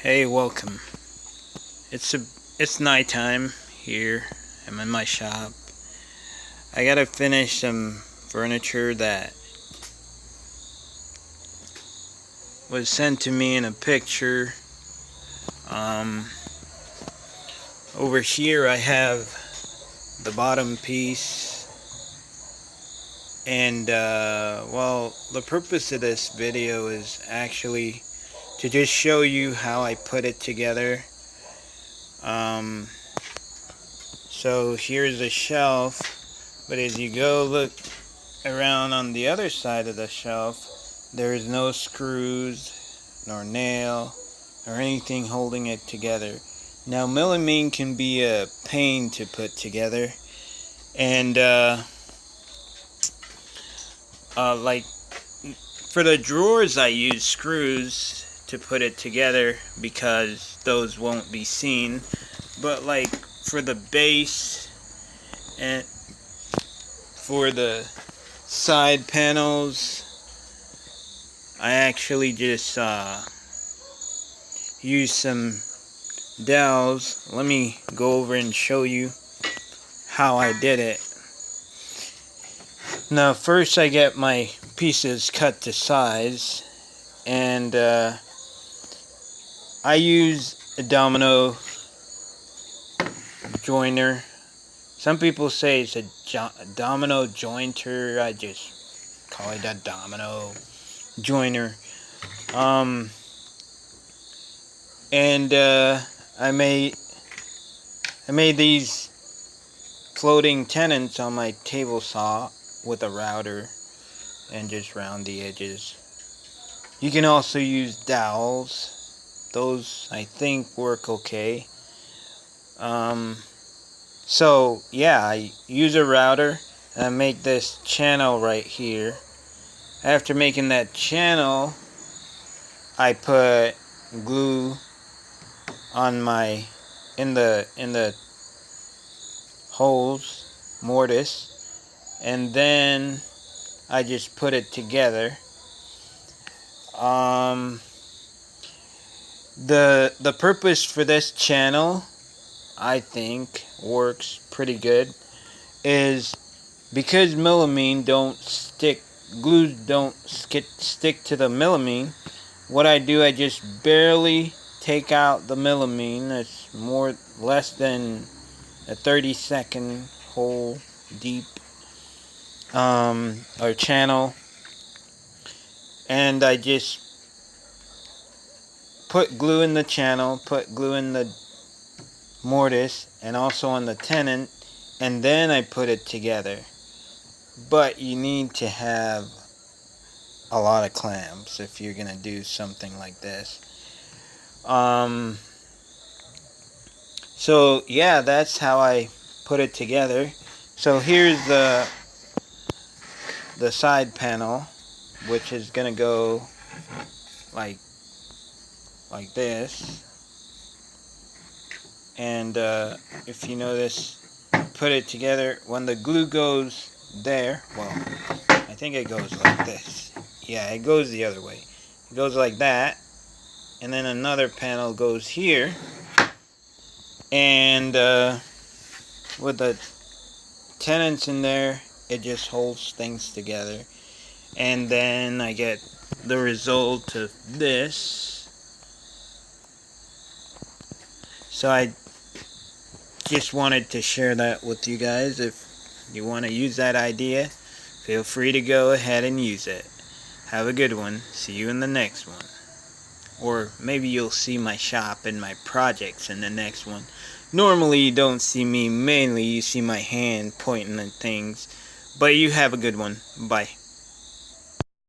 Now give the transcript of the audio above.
Hey, welcome. It's nighttime here. I'm in my shop. I gotta finish some furniture that was sent to me in a picture. Over here I have the bottom piece, and well, the purpose of this video is actually to just show you how I put it together. So here's a shelf, but as you go look around on the other side of the shelf, there's no screws nor nail or anything holding it together. Now, melamine can be a pain to put together, and like for the drawers I use screws to put it together because those won't be seen, but like for the base and for the side panels, I actually just use some dowels. Let me go over and show you how I did it. Now first I get my pieces cut to size, and I use a domino joiner. Some people say it's a domino jointer. I just call it a domino joiner. And I made these floating tenons on my table saw with a router and just round the edges. You can also use dowels. Those I think work okay. So yeah, I use a router and I make this channel right here. After making that channel, I put glue on my in the holes, mortise, and then I just put it together. The purpose for this channel, I think, works pretty good, is because melamine glues don't stick to the melamine. What I do, I just barely take out the melamine. It's less than a 30-second hole deep, or channel, and I just put glue in the channel, put glue in the mortise, and also on the tenon, and then I put it together. But you need to have a lot of clamps if you're gonna do something like this. So yeah, that's how I put it together. So here's the side panel, which is gonna go like this. And if you notice, put it together, when the glue goes there, well, I think it goes like this. Yeah, it goes the other way. It goes like that, and then another panel goes here, and with the tenons in there, it just holds things together. And then I get the result of this. So I just wanted to share that with you guys. If you want to use that idea, feel free to go ahead and use it. Have a good one. See you in the next one. Or maybe you'll see my shop and my projects in the next one. Normally you don't see me, mainly you see my hand pointing at things. But you have a good one. Bye.